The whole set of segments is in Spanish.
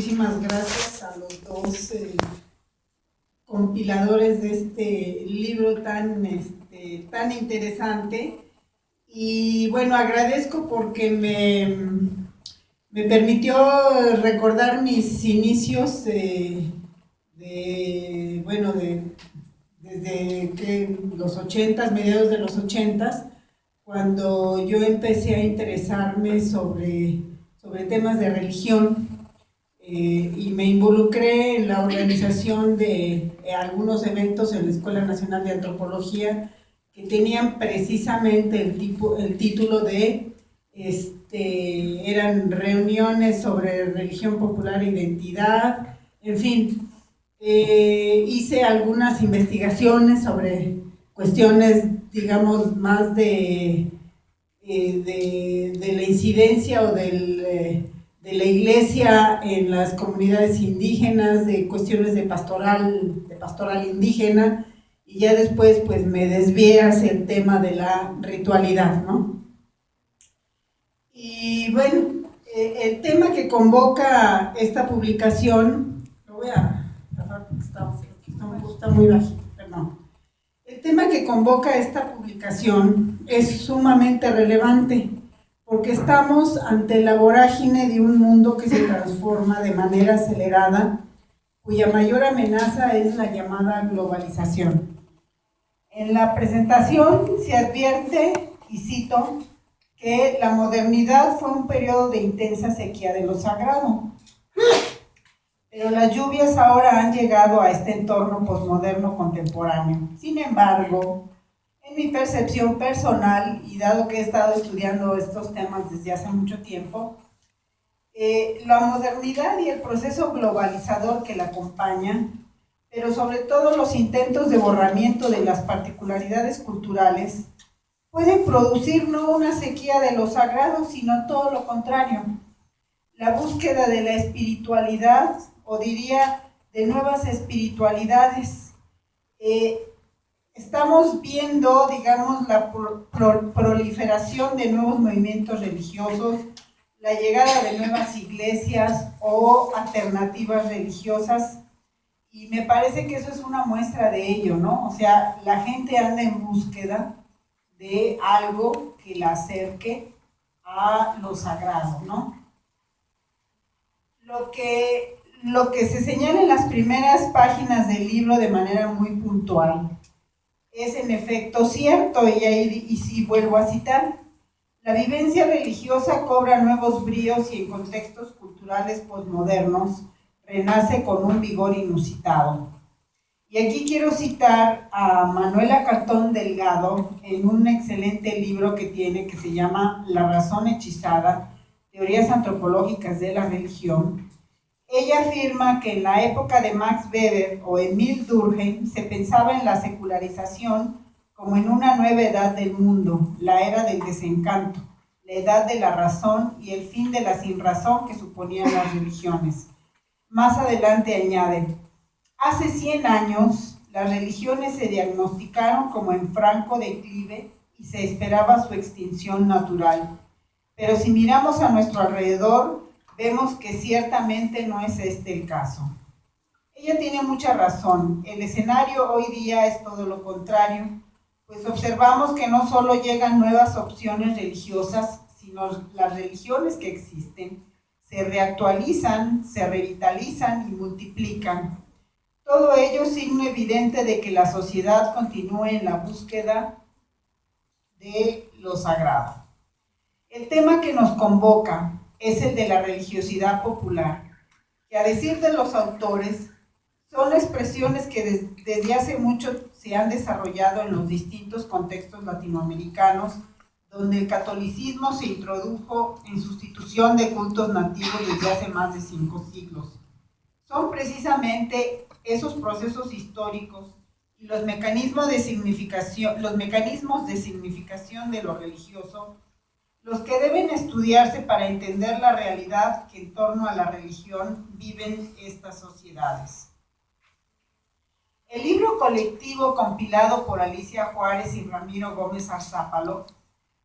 muchísimas gracias a los dos compiladores de este libro tan interesante. Y bueno, agradezco porque me permitió recordar mis inicios desde que los 80s, mediados de los 80s, cuando yo empecé a interesarme sobre temas de religión, y me involucré en la organización de algunos eventos en la Escuela Nacional de Antropología que tenían precisamente el título de, eran reuniones sobre religión popular e identidad, en fin. Hice algunas investigaciones sobre cuestiones, digamos, más de la incidencia o de la iglesia en las comunidades indígenas, de cuestiones de pastoral indígena, y ya después pues me desvié hacia el tema de la ritualidad, ¿no? Y bueno, el tema que convoca esta publicación, lo voy a tapar porque está muy bajito, perdón. El tema que convoca esta publicación es sumamente relevante porque estamos ante la vorágine de un mundo que se transforma de manera acelerada, cuya mayor amenaza es la llamada globalización. En la presentación se advierte, y cito, que la modernidad fue un periodo de intensa sequía de lo sagrado, pero las lluvias ahora han llegado a este entorno posmoderno contemporáneo. Sin embargo, en mi percepción personal, y dado que he estado estudiando estos temas desde hace mucho tiempo, la modernidad y el proceso globalizador que la acompaña, pero sobre todo los intentos de borramiento de las particularidades culturales, pueden producir no una sequía de lo sagrado, sino todo lo contrario, la búsqueda de la espiritualidad, o diría de nuevas espiritualidades. Estamos viendo, digamos, la proliferación de nuevos movimientos religiosos, la llegada de nuevas iglesias o alternativas religiosas, y me parece que eso es una muestra de ello, ¿no? O sea, la gente anda en búsqueda de algo que la acerque a lo sagrado, ¿no? Lo que se señala en las primeras páginas del libro de manera muy puntual es en efecto cierto, y sí vuelvo a citar: la vivencia religiosa cobra nuevos bríos y en contextos culturales posmodernos renace con un vigor inusitado. Y aquí quiero citar a Manuela Cartón Delgado en un excelente libro que tiene, que se llama La razón hechizada, teorías antropológicas de la religión. Ella afirma que en la época de Max Weber o Emil Durkheim se pensaba en la secularización como en una nueva edad del mundo, la era del desencanto, la edad de la razón y el fin de la sinrazón que suponían las religiones. Más adelante añade: hace 100 años las religiones se diagnosticaron como en franco declive y se esperaba su extinción natural. Pero si miramos a nuestro alrededor, vemos que ciertamente no es este el caso. Ella tiene mucha razón. El escenario hoy día es todo lo contrario, pues observamos que no solo llegan nuevas opciones religiosas, sino las religiones que existen se reactualizan, se revitalizan y multiplican. Todo ello es signo evidente de que la sociedad continúe en la búsqueda de lo sagrado. El tema que nos convoca es el de la religiosidad popular, que a decir de los autores, son expresiones que desde hace mucho se han desarrollado en los distintos contextos latinoamericanos, donde el catolicismo se introdujo en sustitución de cultos nativos desde hace más de 5 siglos. Son precisamente esos procesos históricos y los mecanismos de significación de lo religioso los que deben estudiarse para entender la realidad que en torno a la religión viven estas sociedades. El libro colectivo compilado por Alicia Juárez y Ramiro Gómez Arzápalo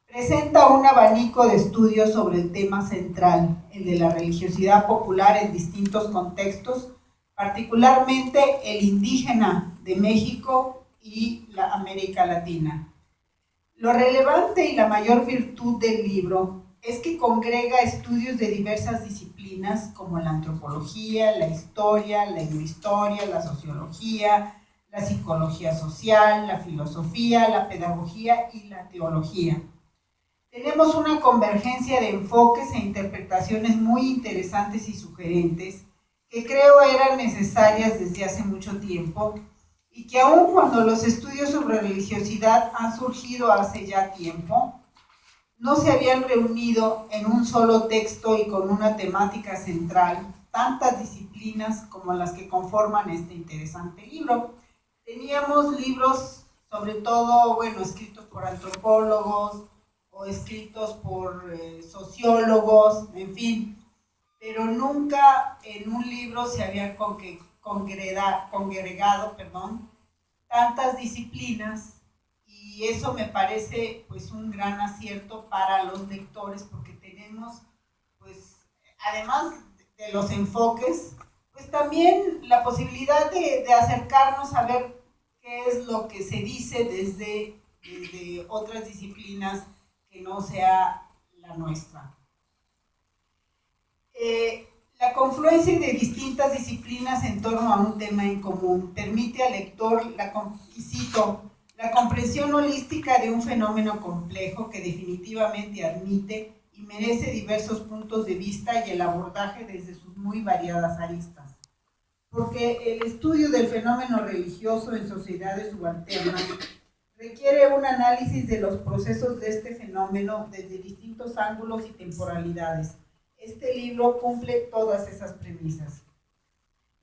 Presenta un abanico de estudios sobre el tema central, el de la religiosidad popular en distintos contextos, particularmente el indígena de México y la América Latina. Lo relevante y la mayor virtud del libro es que congrega estudios de diversas disciplinas como la antropología, la historia, la etnohistoria, la sociología, la psicología social, la filosofía, la pedagogía y la teología. Tenemos una convergencia de enfoques e interpretaciones muy interesantes y sugerentes que creo eran necesarias desde hace mucho tiempo y que aun cuando los estudios sobre religiosidad han surgido hace ya tiempo, no se habían reunido en un solo texto y con una temática central tantas disciplinas como las que conforman este interesante libro. Teníamos libros, sobre todo, escritos por antropólogos o escritos por sociólogos, en fin, pero nunca en un libro se habían congregado tantas disciplinas, y eso me parece pues un gran acierto para los lectores, porque tenemos pues además de los enfoques pues también la posibilidad de acercarnos a ver qué es lo que se dice desde otras disciplinas que no sea la nuestra. La confluencia de distintas disciplinas en torno a un tema en común permite al lector, la comprensión holística de un fenómeno complejo que definitivamente admite y merece diversos puntos de vista y el abordaje desde sus muy variadas aristas. Porque el estudio del fenómeno religioso en sociedades subalternas requiere un análisis de los procesos de este fenómeno desde distintos ángulos y temporalidades. Este libro cumple todas esas premisas.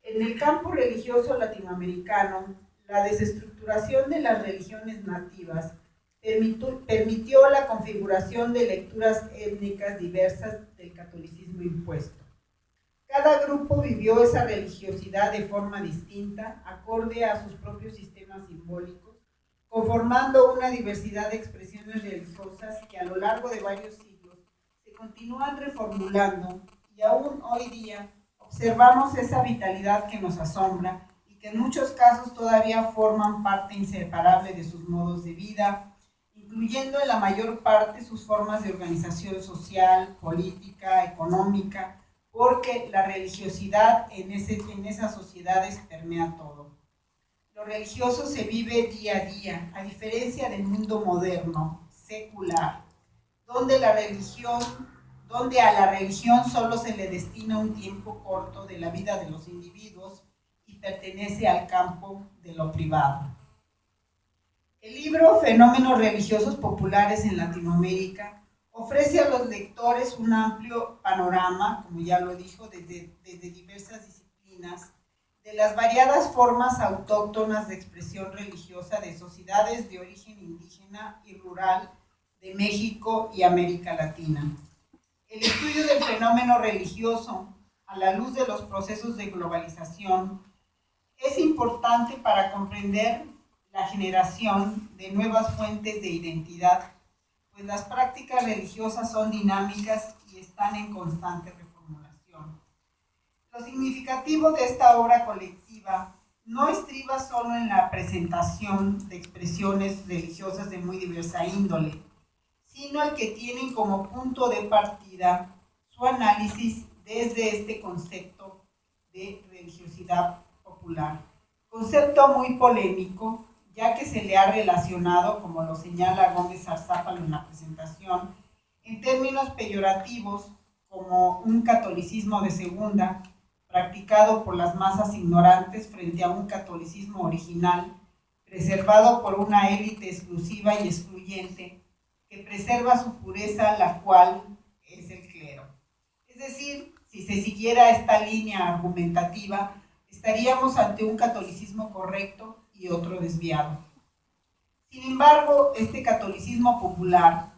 En el campo religioso latinoamericano, la desestructuración de las religiones nativas permitió la configuración de lecturas étnicas diversas del catolicismo impuesto. Cada grupo vivió esa religiosidad de forma distinta, acorde a sus propios sistemas simbólicos, conformando una diversidad de expresiones religiosas que a lo largo de varios siglos se continúan reformulando, y aún hoy día observamos esa vitalidad que nos asombra y que en muchos casos todavía forman parte inseparable de sus modos de vida, incluyendo en la mayor parte sus formas de organización social, política, económica, porque la religiosidad en esas sociedades permea todo. Lo religioso se vive día a día, a diferencia del mundo moderno, secular, donde a la religión solo se le destina un tiempo corto de la vida de los individuos y pertenece al campo de lo privado. El libro Fenómenos religiosos populares en Latinoamérica ofrece a los lectores un amplio panorama, como ya lo dijo, desde diversas disciplinas, de las variadas formas autóctonas de expresión religiosa de sociedades de origen indígena y rural de México y América Latina. El estudio del fenómeno religioso a la luz de los procesos de globalización es importante para comprender la generación de nuevas fuentes de identidad, pues las prácticas religiosas son dinámicas y están en constante reformulación. Lo significativo de esta obra colectiva no estriba solo en la presentación de expresiones religiosas de muy diversa índole, sino el que tienen como punto de partida su análisis desde este concepto de religiosidad popular. Concepto muy polémico, ya que se le ha relacionado, como lo señala Gómez Arzápalo en la presentación, en términos peyorativos como un catolicismo de segunda, practicado por las masas ignorantes frente a un catolicismo original, preservado por una élite exclusiva y excluyente, que preserva su pureza, la cual es el clero. Es decir, si se siguiera esta línea argumentativa, estaríamos ante un catolicismo correcto y otro desviado. Sin embargo, este catolicismo popular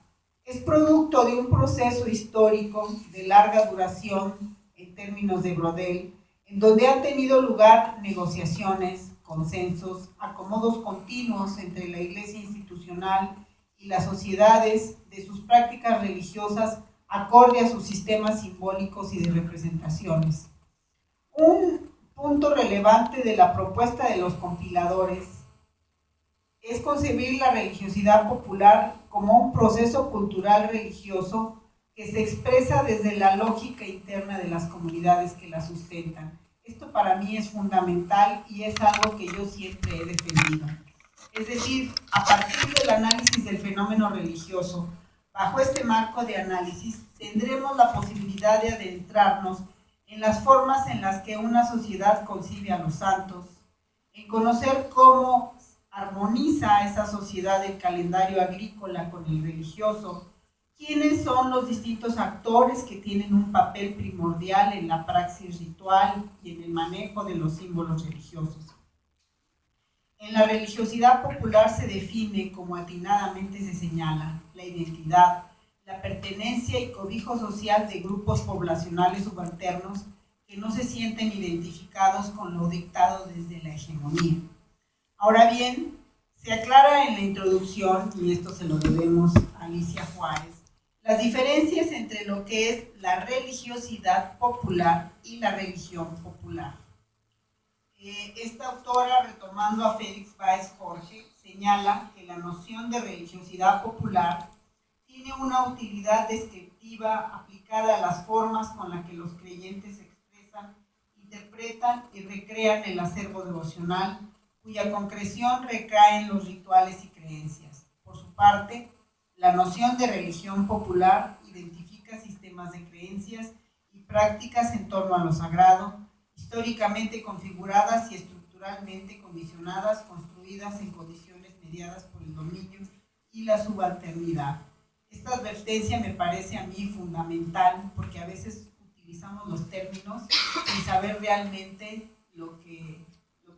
es producto de un proceso histórico de larga duración en términos de Brodel, en donde han tenido lugar negociaciones, consensos, acomodos continuos entre la Iglesia institucional y y las sociedades de sus prácticas religiosas acorde a sus sistemas simbólicos y de representaciones. Un punto relevante de la propuesta de los compiladores es concebir la religiosidad popular como un proceso cultural religioso que se expresa desde la lógica interna de las comunidades que la sustentan. Esto para mí es fundamental y es algo que yo siempre he defendido. Es decir, a partir del análisis del fenómeno religioso, bajo este marco de análisis, tendremos la posibilidad de adentrarnos en las formas en las que una sociedad concibe a los santos, en conocer cómo armoniza esa sociedad el calendario agrícola con el religioso, quiénes son los distintos actores que tienen un papel primordial en la praxis ritual y en el manejo de los símbolos religiosos. En la religiosidad popular se define, como atinadamente se señala, la identidad, la pertenencia y cobijo social de grupos poblacionales subalternos que no se sienten identificados con lo dictado desde la hegemonía. Ahora bien, se aclara en la introducción, y esto se lo debemos a Alicia Juárez, las diferencias entre lo que es la religiosidad popular y la religión popular. Esta autora, retomando a Félix Báez Jorge, señala que la noción de religiosidad popular tiene una utilidad descriptiva aplicada a las formas con las que los creyentes expresan, interpretan y recrean el acervo devocional, cuya concreción recae en los rituales y creencias. Por su parte, la noción de religión popular identifica sistemas de creencias y prácticas en torno a lo sagrado, históricamente configuradas y estructuralmente condicionadas, construidas en condiciones mediadas por el dominio y la subalternidad. Esta advertencia me parece a mí fundamental porque a veces utilizamos los términos sin saber realmente lo que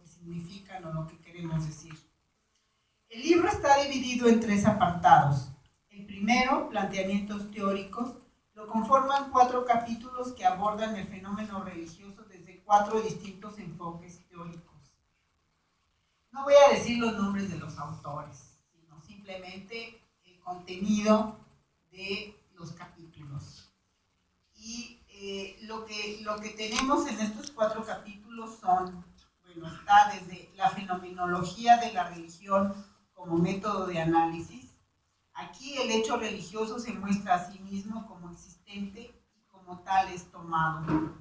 significan o lo que queremos decir. El libro está dividido en 3 apartados. El primero, planteamientos teóricos, lo conforman 4 capítulos que abordan el fenómeno religioso desde 4 distintos enfoques teóricos. No voy a decir los nombres de los autores, sino simplemente el contenido de los capítulos. Y lo que tenemos en estos 4 capítulos son, bueno, está desde la fenomenología de la religión como método de análisis. Aquí el hecho religioso se muestra a sí mismo como existente y como tal es tomado.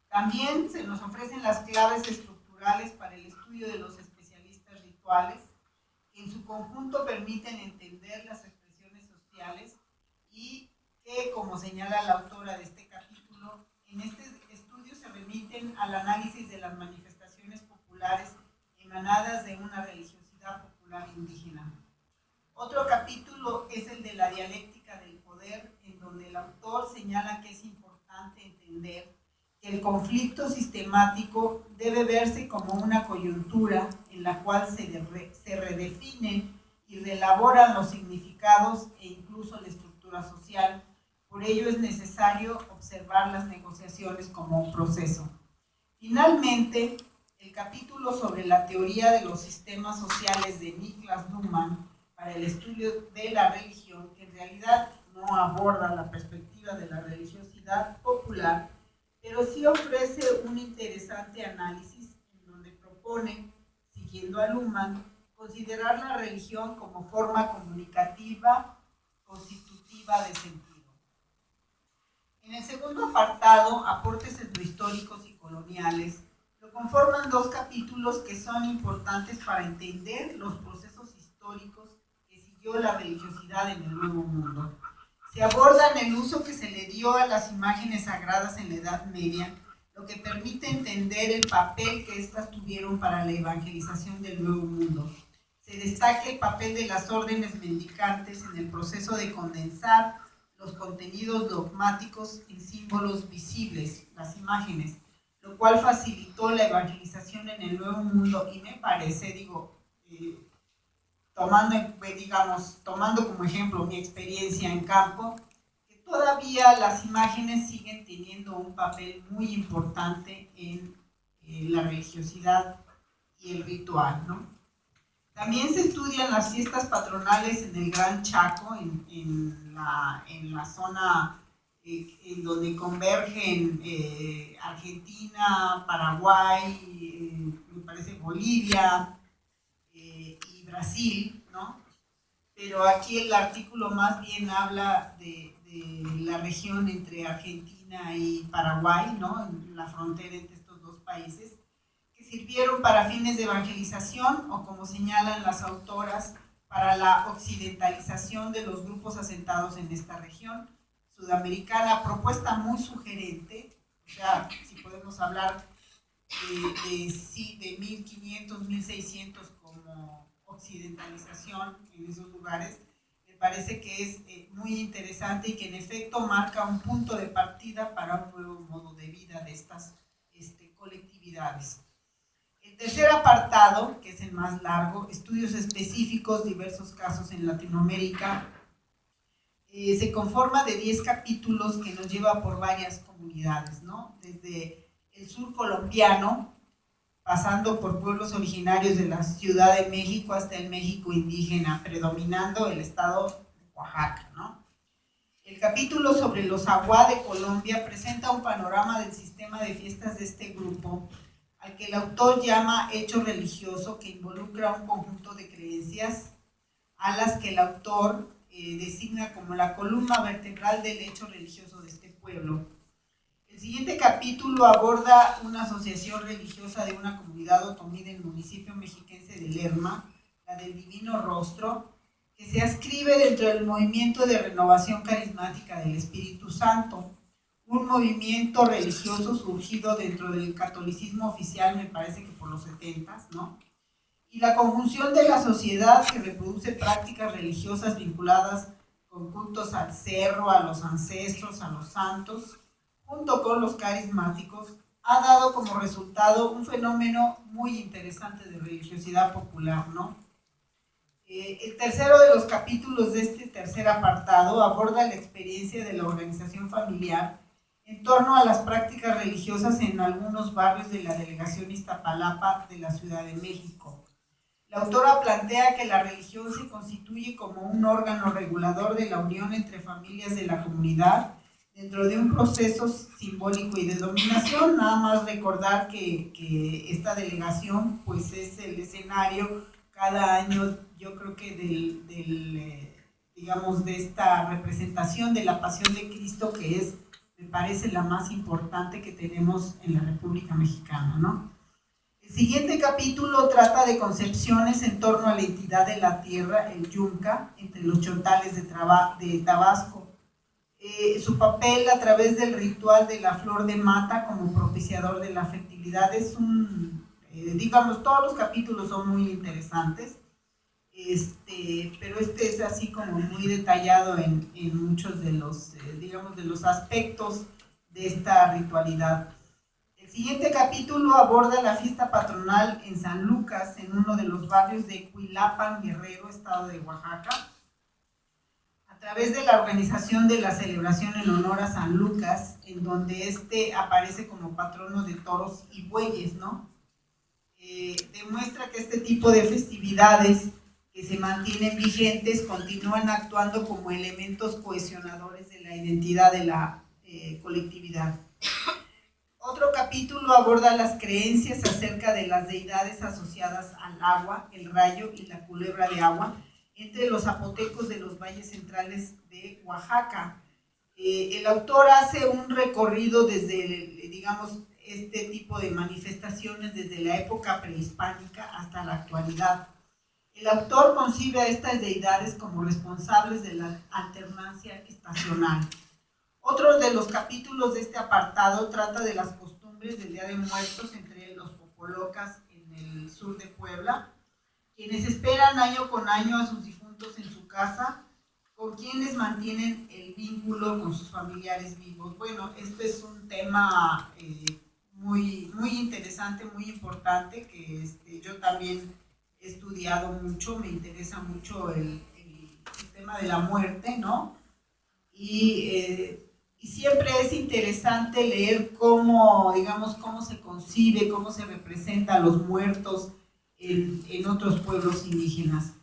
También se nos ofrecen las claves estructurales para el estudio de los especialistas rituales, que en su conjunto permiten entender las expresiones sociales y que, como señala la autora de este capítulo, en este estudio se remiten al análisis de las manifestaciones populares emanadas de una religiosidad popular indígena. Otro capítulo es el de la dialéctica del poder, en donde el autor señala que es importante entender que el conflicto sistemático debe verse como una coyuntura en la cual se redefinen y reelaboran los significados e incluso la estructura social. Por ello es necesario observar las negociaciones como un proceso. Finalmente, el capítulo sobre la teoría de los sistemas sociales de Niklas Luhmann para el estudio de la religión, que en realidad no aborda la perspectiva de la religiosidad popular, pero sí ofrece un interesante análisis en donde propone, siguiendo a Luhmann, considerar la religión como forma comunicativa, constitutiva de sentido. En el segundo apartado, aportes etnohistóricos y coloniales, lo conforman 2 capítulos que son importantes para entender los procesos históricos la religiosidad en el Nuevo Mundo. Se aborda el uso que se le dio a las imágenes sagradas en la Edad Media, lo que permite entender el papel que éstas tuvieron para la evangelización del Nuevo Mundo. Se destaca el papel de las órdenes mendicantes en el proceso de condensar los contenidos dogmáticos en símbolos visibles, las imágenes, lo cual facilitó la evangelización en el Nuevo Mundo y me parece, tomando como ejemplo mi experiencia en campo, que todavía las imágenes siguen teniendo un papel muy importante en la religiosidad y el ritual, ¿no? También se estudian las fiestas patronales en el Gran Chaco, en la zona en donde convergen Argentina, Paraguay, me parece Bolivia y Brasil, ¿no? Pero aquí el artículo más bien habla de la región entre Argentina y Paraguay, ¿no? En la frontera entre estos dos países, que sirvieron para fines de evangelización o, como señalan las autoras, para la occidentalización de los grupos asentados en esta región sudamericana. Propuesta muy sugerente, o sea, si podemos hablar de 1500, 1600 como occidentalización en esos lugares, me parece que es muy interesante y que en efecto marca un punto de partida para un nuevo modo de vida de estas colectividades. El tercer apartado, que es el más largo, estudios específicos, diversos casos en Latinoamérica, se conforma de 10 capítulos que nos lleva por varias comunidades, ¿no? Desde el sur colombiano, pasando por pueblos originarios de la Ciudad de México hasta el México indígena, predominando el estado de Oaxaca, ¿no? El capítulo sobre los Aguá de Colombia presenta un panorama del sistema de fiestas de este grupo, al que el autor llama hecho religioso, que involucra un conjunto de creencias a las que el autor designa como la columna vertebral del hecho religioso de este pueblo. El siguiente capítulo aborda una asociación religiosa de una comunidad otomí del municipio mexiquense de Lerma, la del Divino Rostro, que se adscribe dentro del movimiento de renovación carismática del Espíritu Santo, un movimiento religioso surgido dentro del catolicismo oficial, me parece que por los 70s, ¿no? Y la conjunción de la sociedad que reproduce prácticas religiosas vinculadas con cultos al cerro, a los ancestros, a los santos, junto con los carismáticos, ha dado como resultado un fenómeno muy interesante de religiosidad popular, ¿no? El tercero de los capítulos de este tercer apartado aborda la experiencia de la organización familiar en torno a las prácticas religiosas en algunos barrios de la delegación Iztapalapa de la Ciudad de México. La autora plantea que la religión se constituye como un órgano regulador de la unión entre familias de la comunidad dentro de un proceso simbólico y de dominación. Nada más recordar que esta delegación pues es el escenario cada año, yo creo que digamos, de esta representación de la pasión de Cristo, que es, me parece, la más importante que tenemos en la República Mexicana, ¿no? El siguiente capítulo trata de concepciones en torno a la entidad de la tierra, el Yunca, entre los chontales de Tabasco. Su papel a través del ritual de la flor de mata como propiciador de la fertilidad es digamos, todos los capítulos son muy interesantes, pero este es así como muy detallado en muchos de los, digamos, de los aspectos de esta ritualidad. El siguiente capítulo aborda la fiesta patronal en San Lucas, en uno de los barrios de Cuilapan, Guerrero, estado de Oaxaca, a través de la organización de la celebración en honor a San Lucas, en donde aparece como patrono de toros y bueyes, ¿no? Demuestra que este tipo de festividades que se mantienen vigentes continúan actuando como elementos cohesionadores de la identidad de la colectividad. Otro capítulo aborda las creencias acerca de las deidades asociadas al agua, el rayo y la culebra de agua entre los zapotecos de los valles centrales de Oaxaca. El autor hace un recorrido desde, digamos, este tipo de manifestaciones desde la época prehispánica hasta la actualidad. El autor concibe a estas deidades como responsables de la alternancia estacional. Otro de los capítulos de este apartado trata de las costumbres del Día de Muertos entre los popolocas en el sur de Puebla, quienes esperan año con año a sus difuntos en su casa, con quienes mantienen el vínculo con sus familiares vivos. Bueno, este es un tema muy, muy interesante, muy importante, que yo también he estudiado mucho, me interesa mucho el tema de la muerte, ¿no? Y siempre es interesante leer cómo, digamos, cómo se concibe, cómo se representa a los muertos en otros pueblos indígenas.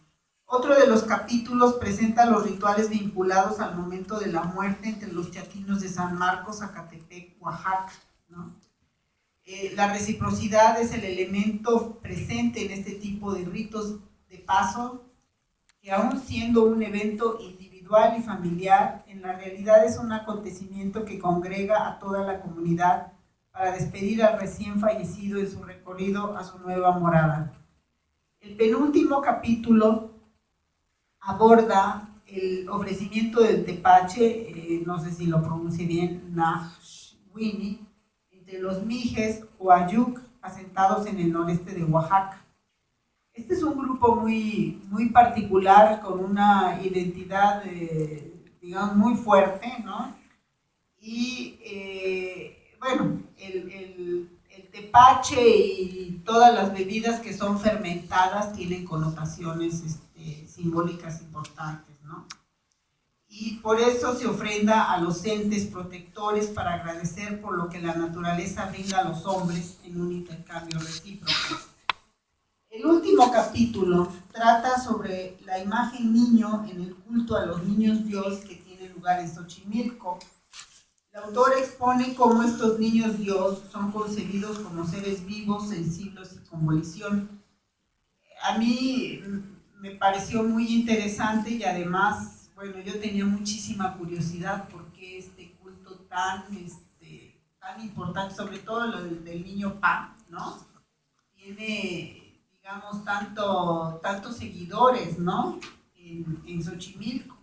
Otro de los capítulos presenta los rituales vinculados al momento de la muerte entre los chatinos de San Marcos, Zacatepec, Oaxaca, ¿no? La reciprocidad es el elemento presente en este tipo de ritos de paso, que aun siendo un evento individual y familiar, en la realidad es un acontecimiento que congrega a toda la comunidad para despedir al recién fallecido en su recorrido a su nueva morada. El penúltimo capítulo aborda el ofrecimiento del tepache, no sé si lo pronuncie bien, Nahshwini, entre los mijes o ayuk asentados en el noreste de Oaxaca. Este es un grupo muy, muy particular, con una identidad, digamos, muy fuerte, ¿no? Y bueno, el tepache y todas las bebidas que son fermentadas tienen connotaciones simbólicas importantes, ¿no? Y por eso se ofrenda a los entes protectores para agradecer por lo que la naturaleza brinda a los hombres en un intercambio recíproco. El último capítulo trata sobre la imagen niño en el culto a los niños Dios que tiene lugar en Xochimilco. El autor expone cómo estos niños Dios son concebidos como seres vivos, sensibles y con volición. A mí me pareció muy interesante y además, bueno, yo tenía muchísima curiosidad por qué este culto tan importante, sobre todo lo del niño Pan, ¿no? Tiene, digamos, tantos seguidores, ¿no? En Xochimilco.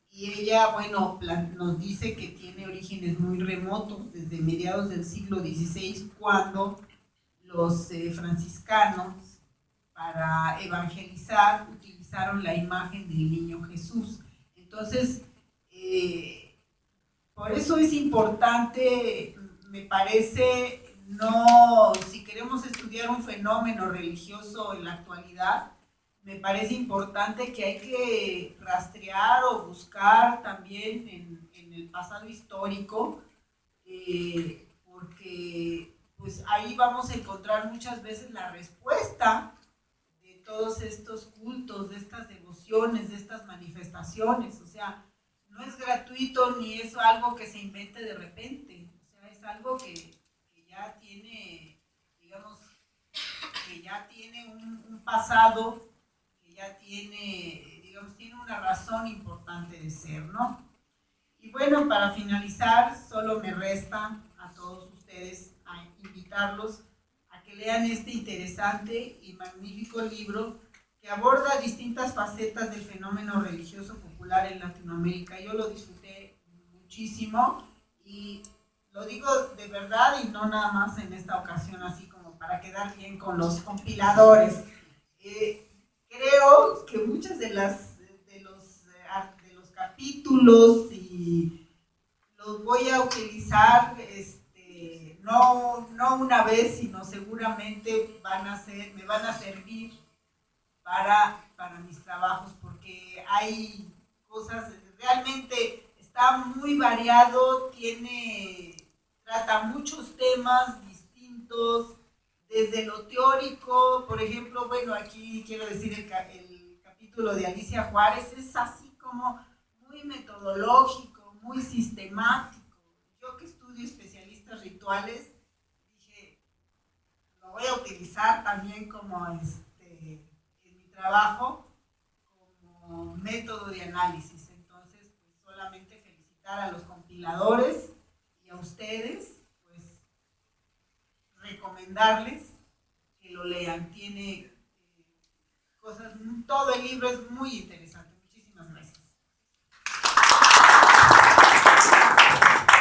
Y ella, bueno, nos dice que tiene orígenes muy remotos, desde mediados del siglo XVI, cuando los franciscanos, para evangelizar, utilizaron la imagen del niño Jesús. Entonces, por eso es importante, me parece, no, si queremos estudiar un fenómeno religioso en la actualidad, me parece importante que hay que rastrear o buscar también en el pasado histórico, porque pues ahí vamos a encontrar muchas veces la respuesta de todos estos cultos, de estas devociones, de estas manifestaciones. O sea, no es gratuito ni es algo que se invente de repente. O sea, es algo que ya tiene, digamos, que ya tiene un pasado, que ya tiene, digamos, tiene una razón importante de ser, ¿no? Y bueno, para finalizar, solo me resta a todos ustedes a invitarlos a que lean este interesante y magnífico libro que aborda distintas facetas del fenómeno religioso popular en Latinoamérica. Yo lo disfruté muchísimo y lo digo de verdad y no nada más en esta ocasión así como para quedar bien con los compiladores. Creo que muchas de los capítulos y los voy a utilizar no una vez, sino seguramente me van a servir para mis trabajos, porque hay cosas, realmente está muy variado, trata muchos temas distintos, desde lo teórico, por ejemplo, bueno, aquí quiero decir el capítulo de Alicia Juárez es así como muy metodológico, muy sistemático. Yo que estudio especialistas rituales, dije, lo voy a utilizar también como en mi trabajo, como método de análisis. Entonces, pues solamente felicitar a los compiladores y a ustedes, pues recomendarles que lo lean. Tiene cosas, todo el libro es muy interesante.